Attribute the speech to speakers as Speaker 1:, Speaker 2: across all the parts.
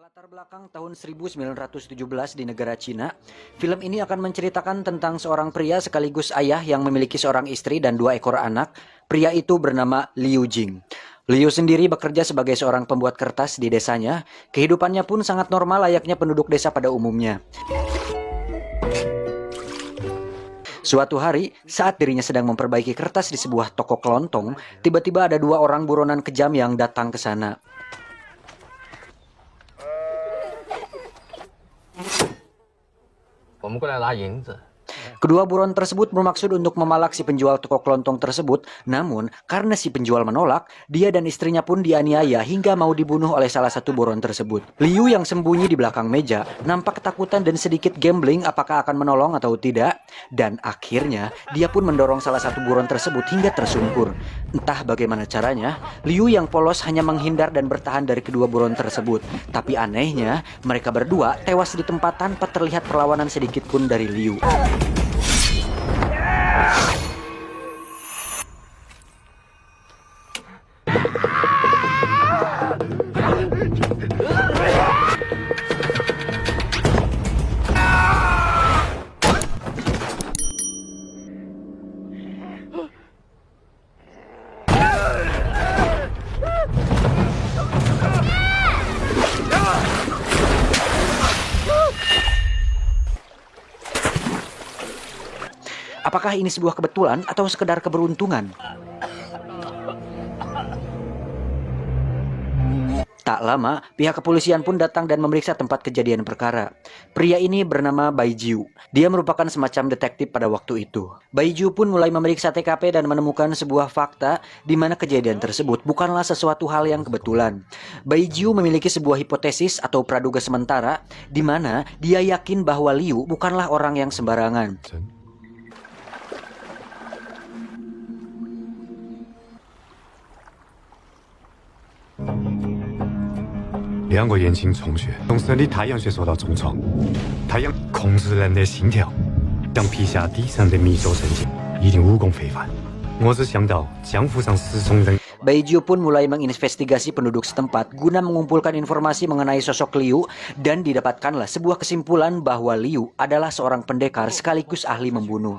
Speaker 1: Berlatar belakang tahun 1917 di negara Cina, film ini akan menceritakan tentang seorang pria sekaligus ayah yang memiliki seorang istri dan 2 ekor anak. Pria itu bernama Liu Jing. Liu sendiri bekerja sebagai seorang pembuat kertas di desanya. Kehidupannya pun sangat normal layaknya penduduk desa pada umumnya. Suatu hari, saat dirinya sedang memperbaiki kertas di sebuah toko kelontong, tiba-tiba ada 2 orang buronan kejam yang datang ke sana. Kedua buron tersebut bermaksud untuk memalak si penjual toko kelontong tersebut, namun karena si penjual menolak, dia dan istrinya pun dianiaya hingga mau dibunuh oleh salah satu buron tersebut. Liu yang sembunyi di belakang meja nampak ketakutan dan sedikit gambling apakah akan menolong atau tidak, dan akhirnya dia pun mendorong salah satu buron tersebut hingga tersungkur. Entah bagaimana caranya, Liu yang polos hanya menghindar dan bertahan dari kedua buron tersebut. Tapi anehnya, mereka berdua tewas di tempat tanpa terlihat perlawanan sedikit pun dari Liu. Apakah ini sebuah kebetulan atau sekedar keberuntungan? Tak lama, pihak kepolisian pun datang dan memeriksa tempat kejadian perkara. Pria ini bernama Bai Jiu. Dia merupakan semacam detektif pada waktu itu. Bai Jiu pun mulai memeriksa TKP dan menemukan sebuah fakta di mana kejadian tersebut bukanlah sesuatu hal yang kebetulan. Bai Jiu memiliki sebuah hipotesis atau praduga sementara di mana dia yakin bahwa Liu bukanlah orang yang sembarangan.
Speaker 2: 2个眼睛充血，从身体太阳穴受到重创，太阳控制人的心跳，将皮下底层的迷走神经，一定武功非凡。我只想到江湖上十种人。
Speaker 1: Bai Jiu pun mulai menginvestigasi penduduk setempat guna mengumpulkan informasi mengenai sosok Liu dan didapatkanlah sebuah kesimpulan bahwa Liu adalah seorang pendekar sekaligus ahli membunuh.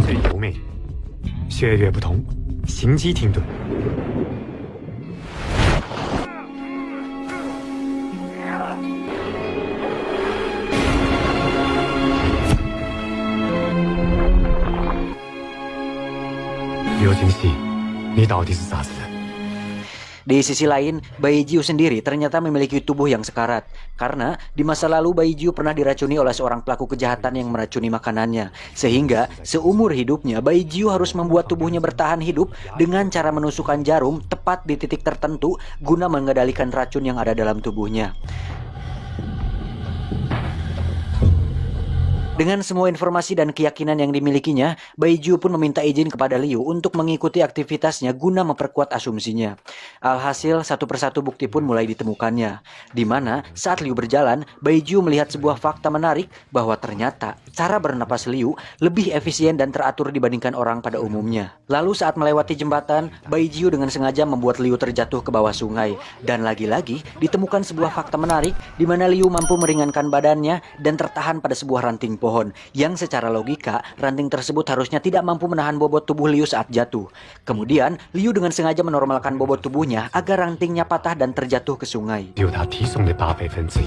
Speaker 2: 这由美，血液不通，心肌停顿。刘金喜，你到底是啥子人？
Speaker 1: Di sisi lain, Bai Jiu sendiri ternyata memiliki tubuh yang sekarat. Karena di masa lalu Bai Jiu pernah diracuni oleh seorang pelaku kejahatan yang meracuni makanannya. Sehingga seumur hidupnya Bai Jiu harus membuat tubuhnya bertahan hidup dengan cara menusukkan jarum tepat di titik tertentu guna mengendalikan racun yang ada dalam tubuhnya. Dengan semua informasi dan keyakinan yang dimilikinya, Bai Jiu pun meminta izin kepada Liu untuk mengikuti aktivitasnya guna memperkuat asumsinya. Alhasil, satu persatu bukti pun mulai ditemukannya. Di mana saat Liu berjalan, Bai Jiu melihat sebuah fakta menarik bahwa ternyata cara bernapas Liu lebih efisien dan teratur dibandingkan orang pada umumnya. Lalu saat melewati jembatan, Bai Jiu dengan sengaja membuat Liu terjatuh ke bawah sungai. Dan lagi-lagi ditemukan sebuah fakta menarik di mana Liu mampu meringankan badannya dan tertahan pada sebuah ranting pohon. Yang secara logika, ranting tersebut harusnya tidak mampu menahan bobot tubuh Liu saat jatuh. Kemudian, Liu dengan sengaja menormalkan bobot tubuhnya agar rantingnya patah dan terjatuh ke sungai.
Speaker 2: 有他体重的1/8，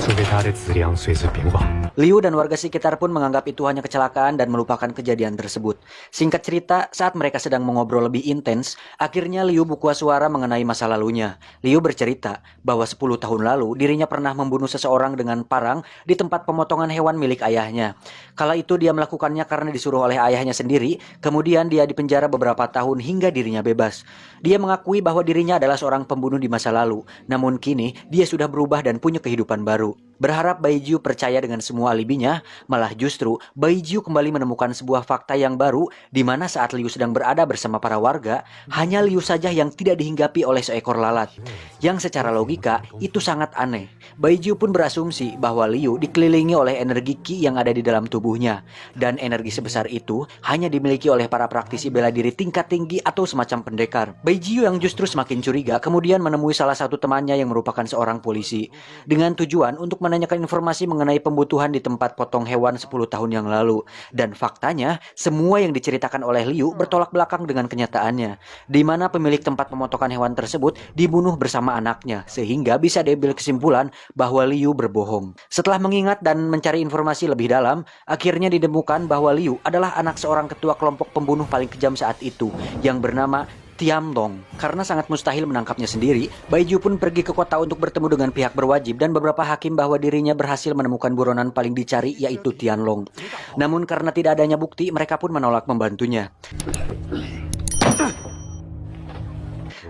Speaker 2: 除非他的质量随之变化。
Speaker 1: Liu dan warga sekitar pun menganggap itu hanya kecelakaan dan melupakan kejadian tersebut. Singkat cerita, saat mereka sedang mengobrol lebih intens, akhirnya Liu buka suara mengenai masa lalunya. Liu bercerita bahwa 10 tahun lalu dirinya pernah membunuh seseorang dengan parang di tempat pemotongan hewan milik ayahnya. Kala itu dia melakukannya karena disuruh oleh ayahnya sendiri, kemudian dia dipenjara beberapa tahun hingga dirinya bebas. Dia mengakui bahwa dirinya adalah seorang pembunuh di masa lalu, namun kini dia sudah berubah dan punya kehidupan baru. Berharap Baijiu percaya dengan semua alibinya, malah justru Baijiu kembali menemukan sebuah fakta yang baru di mana saat Liu sedang berada bersama para warga, hanya Liu saja yang tidak dihinggapi oleh seekor lalat. Yang secara logika itu sangat aneh. Baijiu pun berasumsi bahwa Liu dikelilingi oleh energi Qi yang ada di dalam tubuhnya, dan energi sebesar itu hanya dimiliki oleh para praktisi bela diri tingkat tinggi atau semacam pendekar. Baijiu yang justru semakin curiga kemudian menemui salah satu temannya yang merupakan seorang polisi dengan tujuan untuk menanyakan informasi mengenai pembutuhan di tempat potong hewan 10 tahun yang lalu. Dan faktanya, semua yang diceritakan oleh Liu bertolak belakang dengan kenyataannya, di mana pemilik tempat pemotongan hewan tersebut dibunuh bersama anaknya, sehingga bisa diambil kesimpulan bahwa Liu berbohong. Setelah mengingat dan mencari informasi lebih dalam, akhirnya ditemukan bahwa Liu adalah anak seorang ketua kelompok pembunuh paling kejam saat itu, yang bernama Tianlong. Karena sangat mustahil menangkapnya sendiri, Baijiu pun pergi ke kota untuk bertemu dengan pihak berwajib dan beberapa hakim bahwa dirinya berhasil menemukan buronan paling dicari, yaitu Tianlong. Namun karena tidak adanya bukti, mereka pun menolak membantunya.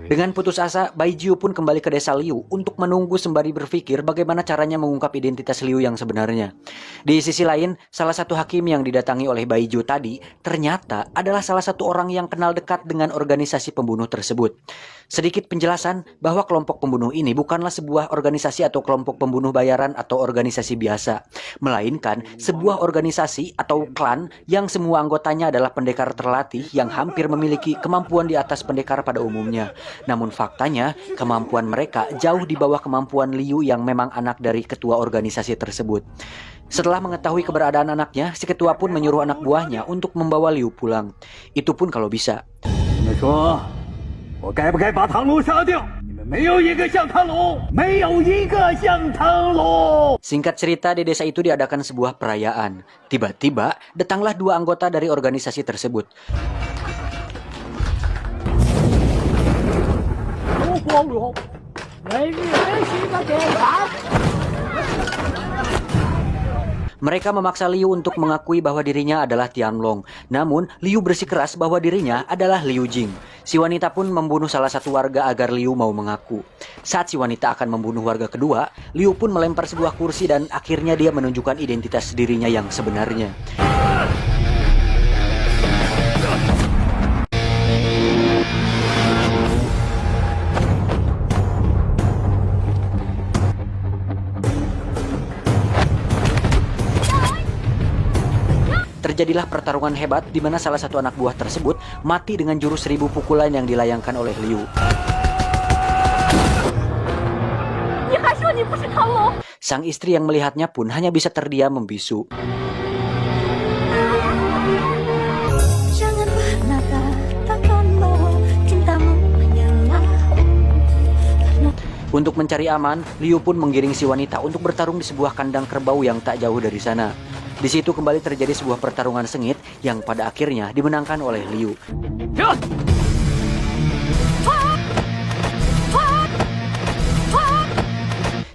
Speaker 1: Dengan putus asa, Baijiu pun kembali ke desa Liu untuk menunggu sembari berpikir bagaimana caranya mengungkap identitas Liu yang sebenarnya. Di sisi lain, salah satu hakim yang didatangi oleh Baijiu tadi ternyata adalah salah satu orang yang kenal dekat dengan organisasi pembunuh tersebut. Sedikit penjelasan bahwa kelompok pembunuh ini bukanlah sebuah organisasi atau kelompok pembunuh bayaran atau organisasi biasa, melainkan sebuah organisasi atau klan yang semua anggotanya adalah pendekar terlatih yang hampir memiliki kemampuan di atas pendekar pada umumnya. Namun faktanya, kemampuan mereka jauh di bawah kemampuan Liu yang memang anak dari ketua organisasi tersebut. Setelah mengetahui keberadaan anaknya, si ketua pun menyuruh anak buahnya untuk membawa Liu pulang. Itu pun kalau bisa. Singkat cerita, di desa itu diadakan sebuah perayaan. Tiba-tiba, datanglah dua anggota dari organisasi tersebut. Mereka memaksa Liu untuk mengakui bahwa dirinya adalah Tianlong. Namun, Liu bersikeras bahwa dirinya adalah Liu Jing. Si wanita pun membunuh salah satu warga agar Liu mau mengaku. Saat si wanita akan membunuh warga kedua, Liu pun melempar sebuah kursi dan akhirnya dia menunjukkan identitas dirinya yang sebenarnya. Terjadilah pertarungan hebat di mana salah satu anak buah tersebut mati dengan jurus 1000 pukulan yang dilayangkan oleh Liu. Sang istri yang melihatnya pun hanya bisa terdiam membisu. Untuk mencari aman, Liu pun menggiring si wanita untuk bertarung di sebuah kandang kerbau yang tak jauh dari sana. Di situ kembali terjadi sebuah pertarungan sengit yang pada akhirnya dimenangkan oleh Liu.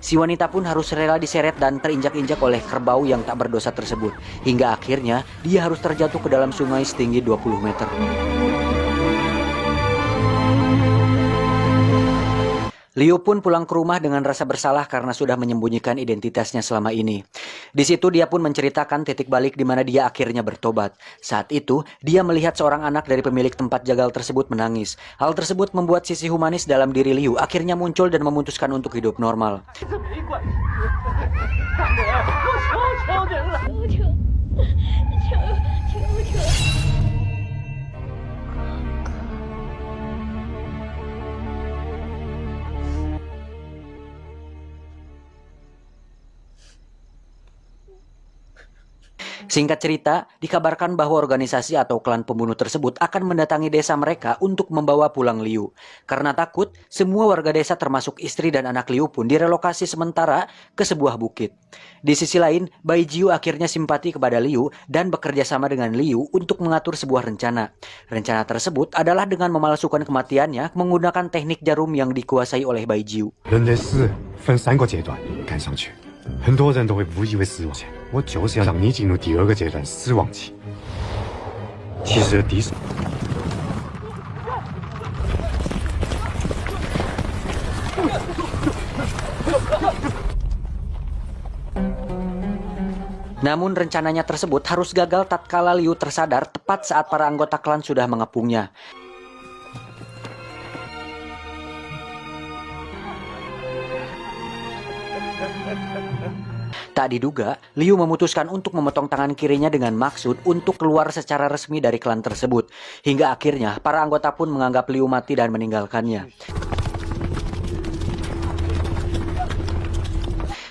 Speaker 1: Si wanita pun harus rela diseret dan terinjak-injak oleh kerbau yang tak berdosa tersebut. Hingga akhirnya dia harus terjatuh ke dalam sungai setinggi 20 meter. Liu pun pulang ke rumah dengan rasa bersalah karena sudah menyembunyikan identitasnya selama ini. Di situ dia pun menceritakan titik balik di mana dia akhirnya bertobat. Saat itu, dia melihat seorang anak dari pemilik tempat jagal tersebut menangis. Hal tersebut membuat sisi humanis dalam diri Liu akhirnya muncul dan memutuskan untuk hidup normal. Singkat cerita, dikabarkan bahwa organisasi atau klan pembunuh tersebut akan mendatangi desa mereka untuk membawa pulang Liu. Karena takut, semua warga desa termasuk istri dan anak Liu pun direlokasi sementara ke sebuah bukit. Di sisi lain, Baijiu akhirnya simpati kepada Liu dan bekerja sama dengan Liu untuk mengatur sebuah rencana. Rencana tersebut adalah dengan memalsukan kematiannya menggunakan teknik jarum yang dikuasai oleh Baijiu.
Speaker 2: 人类4分3个阶段赶上去，很多人都会误以为死亡期，我就是要让你进入第2个阶段死亡期。其实第1。
Speaker 1: 「Namun rencananya tersebut harus gagal tatkala Liu tersadar tepat saat para anggota klan sudah mengepungnya. Tak diduga, Liu memutuskan untuk memotong tangan kirinya dengan maksud untuk keluar secara resmi dari klan tersebut. Hingga akhirnya para anggota pun menganggap Liu mati dan meninggalkannya.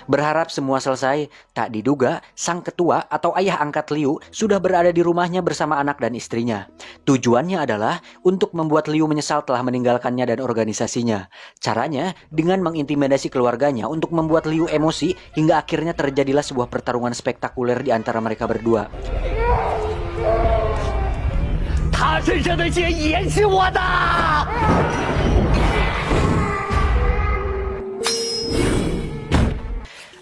Speaker 1: Berharap semua selesai, tak diduga sang ketua atau ayah angkat Liu sudah berada di rumahnya bersama anak dan istrinya. Tujuannya adalah untuk membuat Liu menyesal telah meninggalkannya dan organisasinya. Caranya dengan mengintimidasi keluarganya untuk membuat Liu emosi hingga akhirnya terjadilah sebuah pertarungan spektakuler di antara mereka berdua.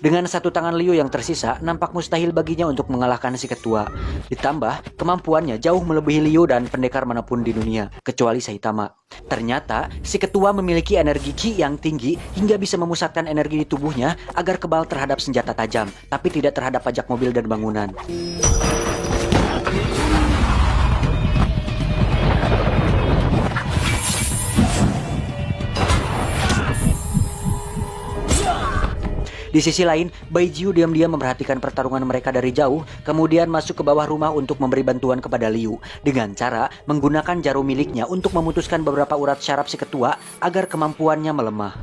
Speaker 1: Dengan satu tangan Liu yang tersisa, nampak mustahil baginya untuk mengalahkan si ketua. Ditambah, kemampuannya jauh melebihi Liu dan pendekar manapun di dunia, kecuali Saitama. Ternyata, si ketua memiliki energi Qi yang tinggi hingga bisa memusatkan energi di tubuhnya agar kebal terhadap senjata tajam, tapi tidak terhadap pajak mobil dan bangunan. Di sisi lain, Bai Jiu diam-diam memperhatikan pertarungan mereka dari jauh, kemudian masuk ke bawah rumah untuk memberi bantuan kepada Liu, dengan cara menggunakan jarum miliknya untuk memutuskan beberapa urat syaraf si ketua agar kemampuannya melemah.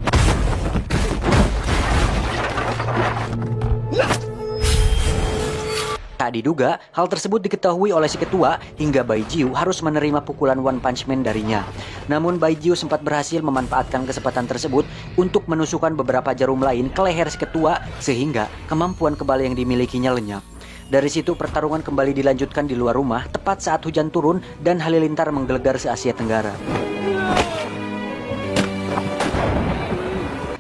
Speaker 1: Tak diduga, hal tersebut diketahui oleh si ketua hingga Bai Jiu harus menerima pukulan One Punch Man darinya. Namun Bai Jiu sempat berhasil memanfaatkan kesempatan tersebut untuk menusukkan beberapa jarum lain ke leher si ketua sehingga kemampuan kebal yang dimilikinya lenyap. Dari situ pertarungan kembali dilanjutkan di luar rumah tepat saat hujan turun dan halilintar menggelegar se-Asia Tenggara.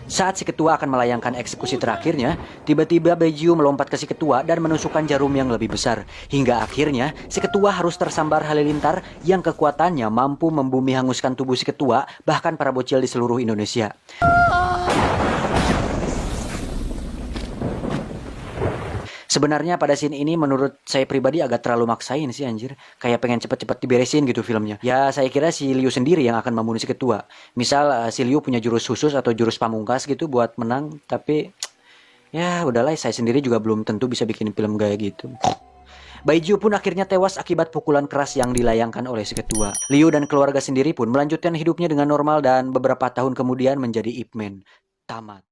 Speaker 1: Saat si ketua akan melayangkan eksekusi terakhirnya, tiba-tiba Bai Jiu melompat ke si ketua dan menusukkan jarum yang lebih besar. Hingga akhirnya, si ketua harus tersambar halilintar yang kekuatannya mampu membumi hanguskan tubuh si ketua, bahkan para bocil di seluruh Indonesia. Sebenarnya pada scene ini menurut saya pribadi agak terlalu maksain sih anjir. Kayak pengen cepet-cepet diberesin gitu filmnya. Ya saya kira si Liu sendiri yang akan membunuh si ketua. Misal si Liu punya jurus khusus atau jurus pamungkas gitu buat menang. Tapi ya udahlah, saya sendiri juga belum tentu bisa bikin film gaya gitu. Bai Jiu pun akhirnya tewas akibat pukulan keras yang dilayangkan oleh si ketua. Liu dan keluarga sendiri pun melanjutkan hidupnya dengan normal dan beberapa tahun kemudian menjadi Ip Man. Tamat.